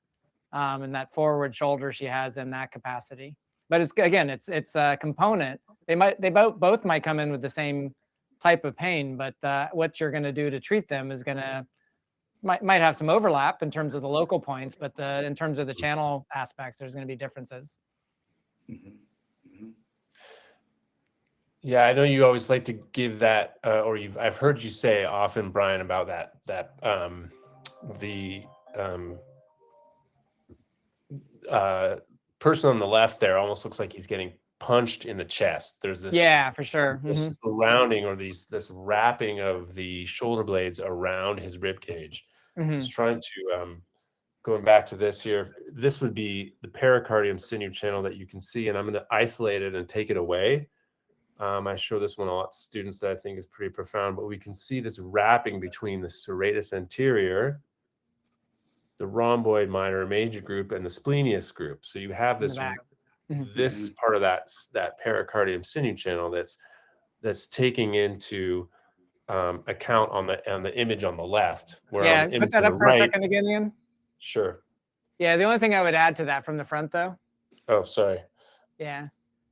and that forward shoulder she has in that capacity. But it's a component. They both might come in with the same type of pain, but what you're going to do to treat them is might have some overlap in terms of the local points, but in terms of the channel aspects, there's going to be differences. Yeah, I know you always like to give that, I've heard you say often, Brian, about that the person on the left there almost looks like he's getting punched in the chest. There's this, yeah, for sure, this surrounding, or this wrapping of the shoulder blades around his rib cage. Just trying to going back to this here. This would be the pericardium sinew channel that you can see, and I'm going to isolate it and take it away. I show this one a lot to students that I think is pretty profound, but we can see this wrapping between the serratus anterior, the rhomboid minor and major group, and the splenius group. So you have this, this is part of that pericardium sinew channel that's taking into account on the image on the left. Where put that up for a second again, Ian. Sure. Yeah, the only thing I would add to that from the front, though. Oh, sorry. Yeah.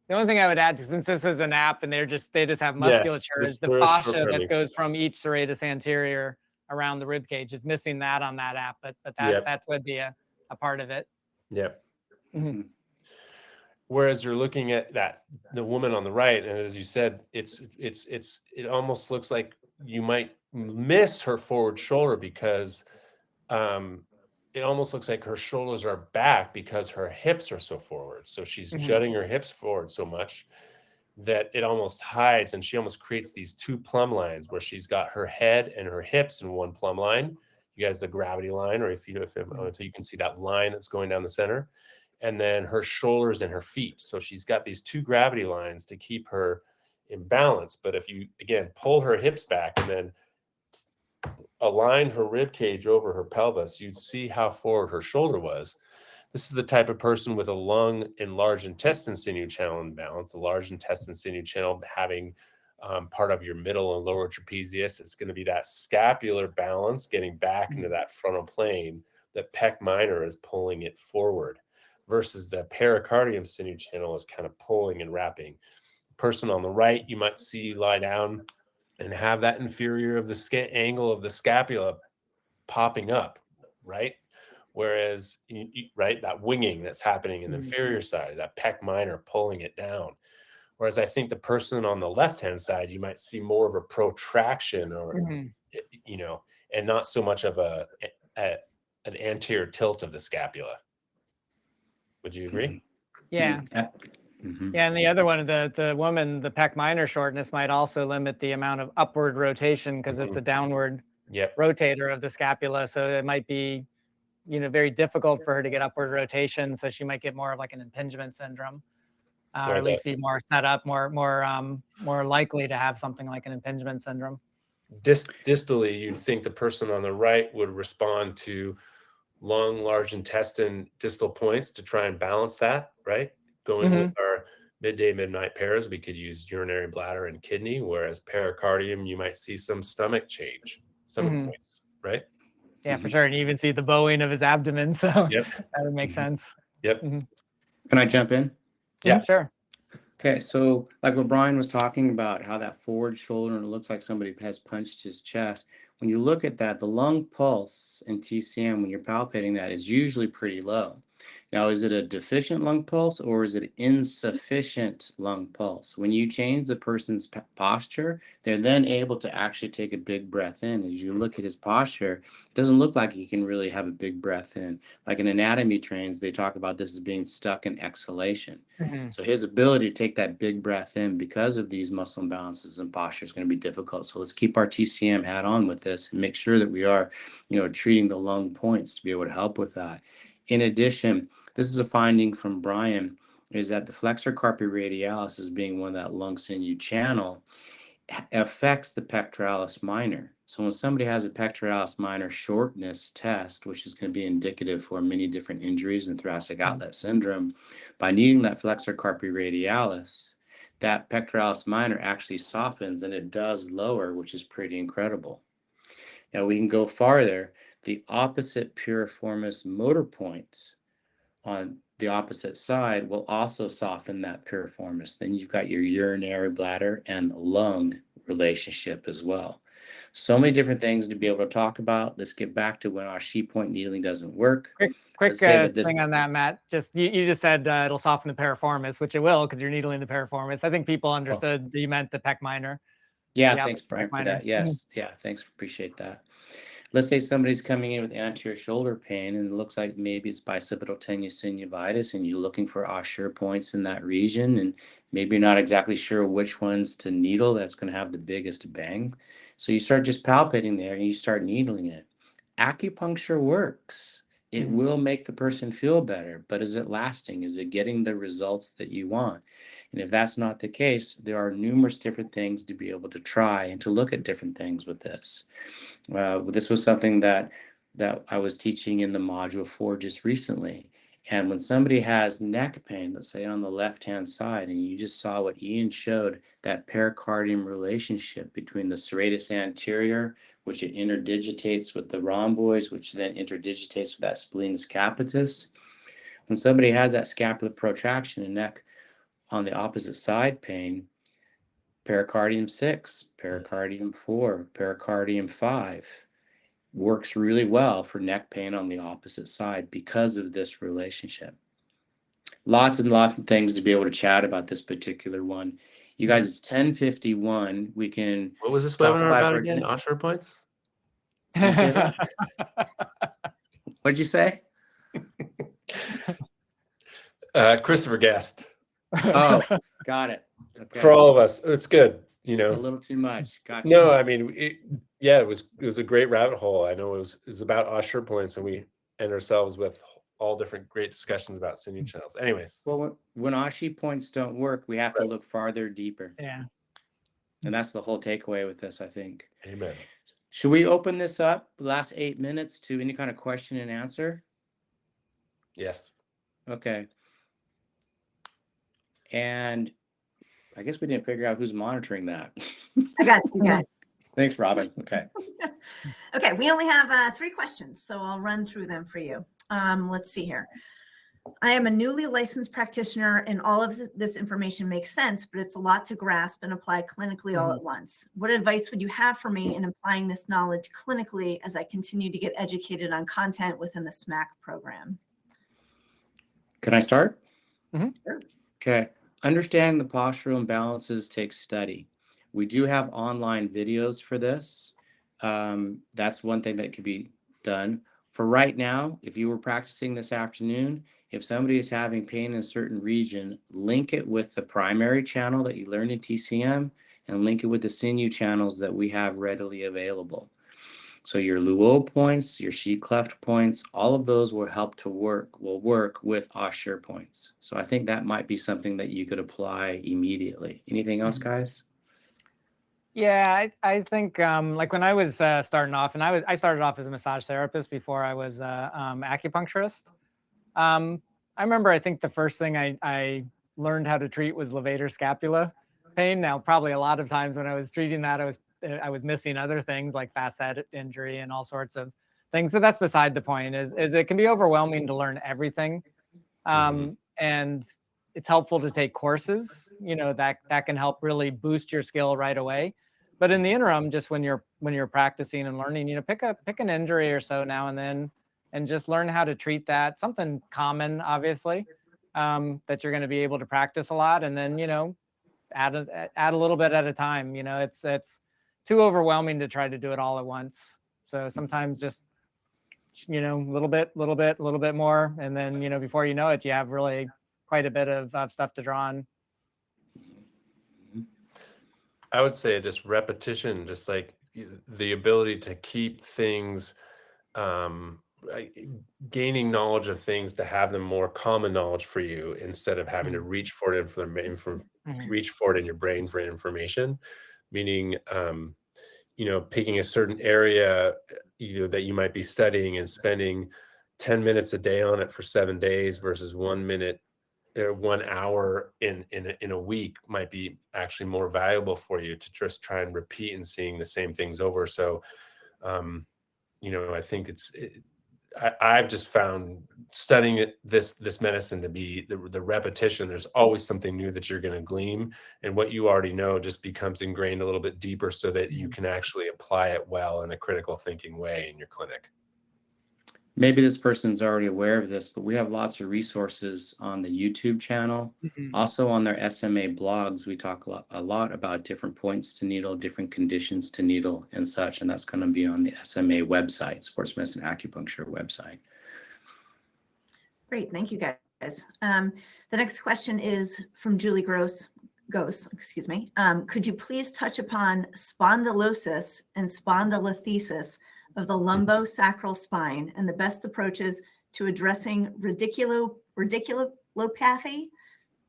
The only thing I would add, since this is an app and they just have Yes, musculature, is the there is fascia short-term that goes extension. from each serratus anterior around the rib cage. Is missing that on that app, but Yep. that would be a part of it. Yep. Mhm. Whereas you're looking at the woman on the right, and as you said, it almost looks like you might miss her forward shoulder because it almost looks like her shoulders are back because her hips are so forward. So she's Mhm. jutting her hips forward so much that it almost hides, and she almost creates these two plumb lines where she's got her head and her hips in one plumb line. You guys, the gravity line, or if you can see that line that's going down the center, and then her shoulders and her feet. So she's got these two gravity lines to keep her in balance. But if you again pull her hips back and then align her rib cage over her pelvis, you'd see how forward her shoulder was. This is the type of person with a lung and large intestine sinew channel imbalance, the large intestine sinew channel having part of your middle and lower trapezius. It's going to be that scapular balance getting back into that frontal plane. The pec minor is pulling it forward versus the pericardium sinew channel is kind of pulling and wrapping. Person on the right, you might see lie down and have that inferior of the angle of the scapula popping up, right? Whereas, right, that winging that's happening in the inferior side, that pec minor pulling it down. Whereas I think the person on the left-hand side, you might see more of a protraction or, and not so much of an anterior tilt of the scapula. Would you agree? Yeah. Yeah, and the other one, the woman, the pec minor shortness might also limit the amount of upward rotation because it's a downward rotator of the scapula. So it might be, very difficult for her to get upward rotation. So she might get more of like an impingement syndrome, or at least be more set up, more likely to have something like an impingement syndrome. Distally, you'd think the person on the right would respond to lung, large intestine distal points to try and balance that, right? Going with our midday, midnight pairs, we could use urinary bladder and kidney, whereas pericardium, you might see some stomach points, right? Yeah, for sure. And you even see the bowing of his abdomen. So that would make sense. Yep. Can I jump in? Yeah. Sure. Okay, so like what Brian was talking about, how that forward shoulder, and it looks like somebody has punched his chest. When you look at that, the lung pulse in TCM, when you're palpating that, is usually pretty low. Now, is it a deficient lung pulse or is it insufficient lung pulse? When you change the person's posture, they're then able to actually take a big breath in. As you look at his posture, it doesn't look like he can really have a big breath in. Like in anatomy trains, they talk about this as being stuck in exhalation. So his ability to take that big breath in because of these muscle imbalances and posture is going to be difficult. So let's keep our TCM hat on with this and make sure that we are, treating the lung points to be able to help with that. In addition, this is a finding from Brian, is that the flexor carpi radialis, as being one of that lung sinew channel, affects the pectoralis minor. So when somebody has a pectoralis minor shortness test, which is going to be indicative for many different injuries and thoracic outlet syndrome, by needing that flexor carpi radialis, that pectoralis minor actually softens and it does lower, which is pretty incredible. Now we can go farther. The opposite piriformis motor points on the opposite side will also soften that piriformis. Then you've got your urinary bladder and lung relationship as well. So many different things to be able to talk about. Let's get back to when Ashi point needling doesn't work. Quick thing on that, Matt. Just you just said it'll soften the piriformis, which it will because you're needling the piriformis. I think people understood that you meant the pec minor. Yeah, thanks, Brian, for that. Yes, yeah, thanks, appreciate that. Let's say somebody's coming in with anterior shoulder pain and it looks like maybe it's bicipital tenosynovitis and you're looking for Ashi points in that region and maybe you're not exactly sure which ones to needle that's going to have the biggest bang. So you start just palpating there and you start needling it. Acupuncture works. It will make the person feel better, but is it lasting? Is it getting the results that you want? And if that's not the case, there are numerous different things to be able to try and to look at different things with this. This was something that I was teaching in the module 4 just recently. And when somebody has neck pain, let's say on the left-hand side, and you just saw what Ian showed, that pericardium relationship between the serratus anterior, which it interdigitates with the rhomboids, which then interdigitates with that splenius capitis. When somebody has that scapular protraction and neck on the opposite side pain, pericardium 6, pericardium 4, pericardium 5 works really well for neck pain on the opposite side because of this relationship. Lots and lots of things to be able to chat about this particular one. You guys, it's 10:51. We can What was this talk webinar about about for again? Osher points? Did you say that? What'd you say? Christopher Guest. Oh, got it. Okay. For all of us, it's good. You A know, little too much. Gotcha. no, I mean, it was a great rabbit hole. I know it was about Osher points, and we end ourselves with all different great discussions about sinew channels. Anyways, Well, when Ashi points don't work, we have to look farther, deeper. Yeah. And that's the whole takeaway with this, I think. amen. Should we open this up the last 8 minutes to any kind of question and answer? Yes. Okay. And I guess we didn't figure out who's monitoring that. I got you guys. Thanks, Robin. Okay. Okay, we only have 3 questions, so I'll run through them for you. Let's see here. I am a newly licensed practitioner, and all of this information makes sense, but it's a lot to grasp and apply clinically all at once. What advice would you have for me in applying this knowledge clinically as I continue to get educated on content within the SMAC program? Can I start? Sure. Okay. Understanding the postural imbalances takes study. We do have online videos for this. That's one thing that could be done. For right now, if you were practicing this afternoon, if somebody is having pain in a certain region, link it with the primary channel that you learned in TCM and link it with the sinew channels that we have readily available. So your Luo points, your sheet cleft points, all of those will work with Osher points. So I think that might be something that you could apply immediately. Anything else, guys? Yeah, I think like when I was starting off, and I started off as a massage therapist before I was acupuncturist. I remember I think the first thing I learned how to treat was levator scapula pain. Now, probably a lot of times when I was treating that, I was missing other things like facet injury and all sorts of things. But that's beside the point. Is it can be overwhelming to learn everything, and it's helpful to take courses. You know, that can help really boost your skill right away. But in the interim, just when you're practicing and learning, you know, pick an injury or so now and then, and just learn how to treat that. Something common, obviously, that you're going to be able to practice a lot, and then, you know, add a little bit at a time. You know, it's too overwhelming to try to do it all at once. So sometimes just, you know, a little bit more, and then, you know, before you know it, you have really quite a bit of stuff to draw on. I would say just repetition, just like the ability to keep things, gaining knowledge of things, to have them more common knowledge for you instead of having to reach for it reach for it in your brain for information. Meaning, you know, picking a certain area, you know, that you might be studying and spending 10 minutes a day on it for 7 days versus 1 minute 1 hour in a week might be actually more valuable for you to just try and repeat and seeing the same things over. So, you know, I think I've just found studying this medicine to be the repetition. There's always something new that you're going to glean, and what you already know just becomes ingrained a little bit deeper so that you can actually apply it well in a critical thinking way in your clinic. Maybe this person's already aware of this, but we have lots of resources on the YouTube channel. Also on their SMA blogs, we talk a lot about different points to needle, different conditions to needle and such. And that's going to be on the SMA website, Sports Medicine Acupuncture website. Great, thank you guys. The next question is from Julie Gose, excuse me. Could you please touch upon spondylosis and spondylolisthesis of the lumbosacral spine and the best approaches to addressing radiculopathy,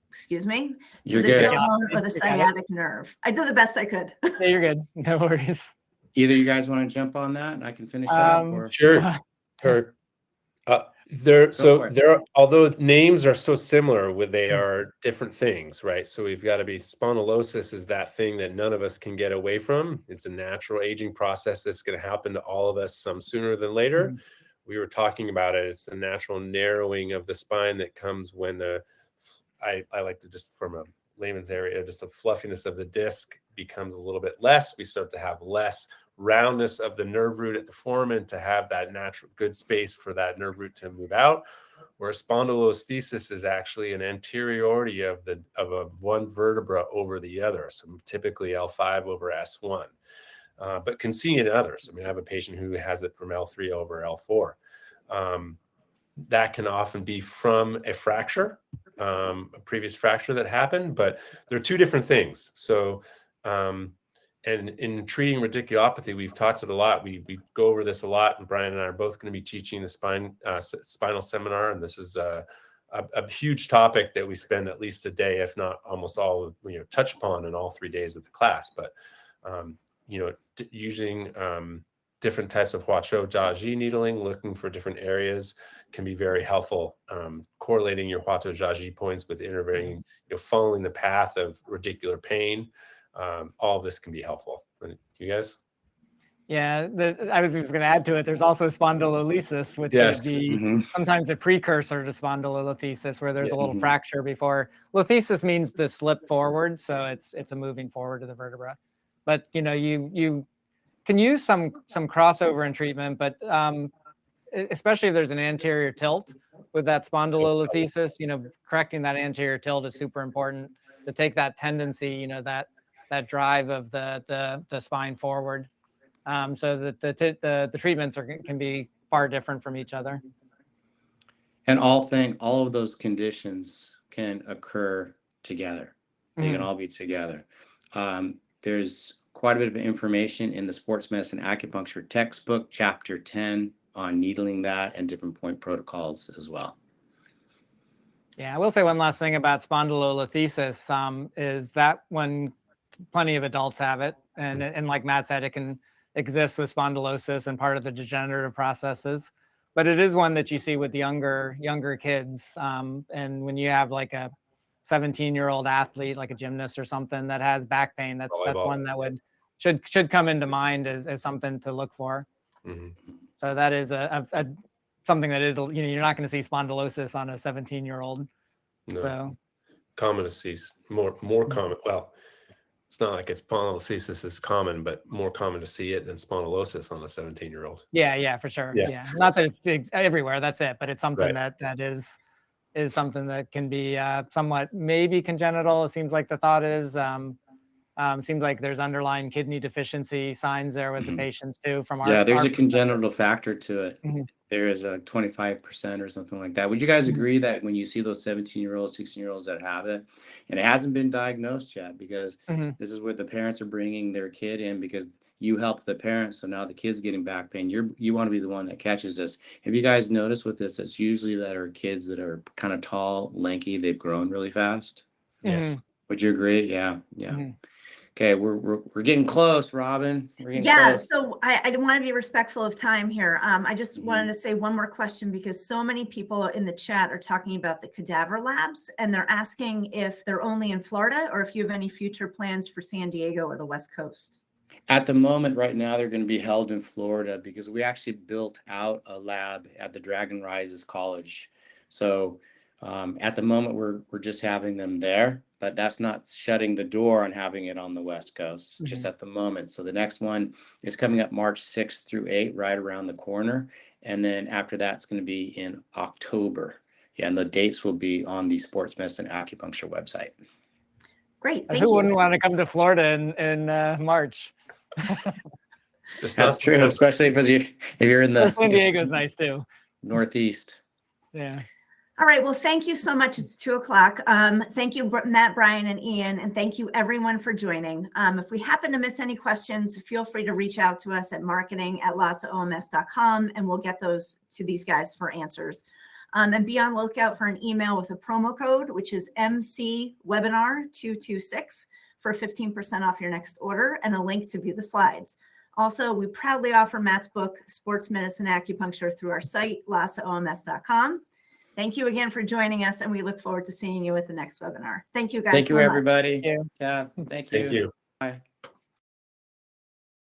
excuse me, to the tailbone or the sciatic nerve? I did the best I could. Yeah, you're good. No worries. Either you guys want to jump on that and I can finish up? Or... Sure. Although names are so similar, they are different things, right? So we've got to be, spondylosis is that thing that none of us can get away from. It's a natural aging process that's going to happen to all of us some sooner than later. We were talking about it. It's the natural narrowing of the spine that comes when I like to just, from a layman's area, just the fluffiness of the disc becomes a little bit less. We start to have less roundness of the nerve root at the foramen to have that natural good space for that nerve root to move out. Where spondylolisthesis is actually an anteriority of one vertebra over the other. So typically L5 over S1, but can see in others. I mean, I have a patient who has it from L3 over L4. That can often be from a fracture, a previous fracture that happened, but they're two different things. So, and in treating radiculopathy, we've talked it a lot. We go over this a lot, and Brian and I are both going to be teaching the spinal seminar, and this is a huge topic that we spend at least a day, if not almost all, touch upon in all 3 days of the class. But using different types of Huaqiu Jiaji needling, looking for different areas, can be very helpful. Correlating your Huaqiu Jiaji points with intervening, following the path of radicular pain. All of this can be helpful. You guys? Yeah, I was just going to add to it. There's also spondylolisthesis, which would be sometimes a precursor to spondylolisthesis, where there's a little fracture before. Listhesis means to slip forward, so it's a moving forward to the vertebra. But you can use some crossover in treatment, but especially if there's an anterior tilt with that spondylolisthesis, correcting that anterior tilt is super important to take that tendency, that drive of the spine forward, so that the treatments can be far different from each other. And all of those conditions can occur together. They can all be together. There's quite a bit of information in the Sports Medicine Acupuncture textbook, chapter 10, on needling that and different point protocols as well. Yeah, I will say one last thing about spondylolisthesis, is that when plenty of adults have it, and like Matt said, it can exist with spondylosis and part of the degenerative processes, but it is one that you see with younger kids. And when you have like a 17-year-old athlete, like a gymnast or something, that has back pain, that's one that should come into mind as something to look for. So that is something that is, you're not going to see spondylosis on a 17-year-old. No. So common to see, more common. Well, it's not like it's spondylolisthesis is common, but more common to see it than spondylosis on a 17-year-old. Yeah, for sure. Yeah. Not that it's everywhere, that's it, but it's something that is something that can be somewhat maybe congenital. It seems like the thought is. Seems like there's underlying kidney deficiency signs there with the patients too. There's a congenital factor to it. There is a 25% or something like that. Would you guys agree that when you see those 17-year-olds, 16-year-olds that have it, and it hasn't been diagnosed yet, because this is where the parents are bringing their kid in because you helped the parents, so now the kid's getting back pain. You want to be the one that catches this. Have you guys noticed with this? It's usually that are kids that are kind of tall, lanky. They've grown really fast. Yes. Would you agree? Yeah. Okay, we're getting close, Robin. We're getting close. So I want to be respectful of time here. I just wanted to say one more question, because so many people in the chat are talking about the cadaver labs, and they're asking if they're only in Florida or if you have any future plans for San Diego or the West Coast. At the moment, right now, they're going to be held in Florida because we actually built out a lab at the Dragon Rises College. So at the moment, we're just having them there, but that's not shutting the door on having it on the West Coast, just at the moment. So the next one is coming up March 6th through 8th, right around the corner. And then after that, it's going to be in October. Yeah, and the dates will be on the Sports Medicine Acupuncture website. Great, thank you. Who wouldn't want to come to Florida in March? That's true, especially if you're in the San Diego's nice too. Northeast. Yeah. All right. Well, thank you so much. It's 2:00. Thank you, Matt, Brian, and Ian, and thank you everyone for joining. If we happen to miss any questions, feel free to reach out to us at marketing@lasaoms.com, and we'll get those to these guys for answers. And be on the lookout for an email with a promo code, which is MCWebinar226 for 15% off your next order, and a link to view the slides. Also, we proudly offer Matt's book, Sports Medicine Acupuncture, through our site, lasaoms.com. Thank you again for joining us, and we look forward to seeing you at the next webinar. Thank you, guys. Thank you, so much. everybody. Thank you. Yeah, thank you. Thank you. Bye.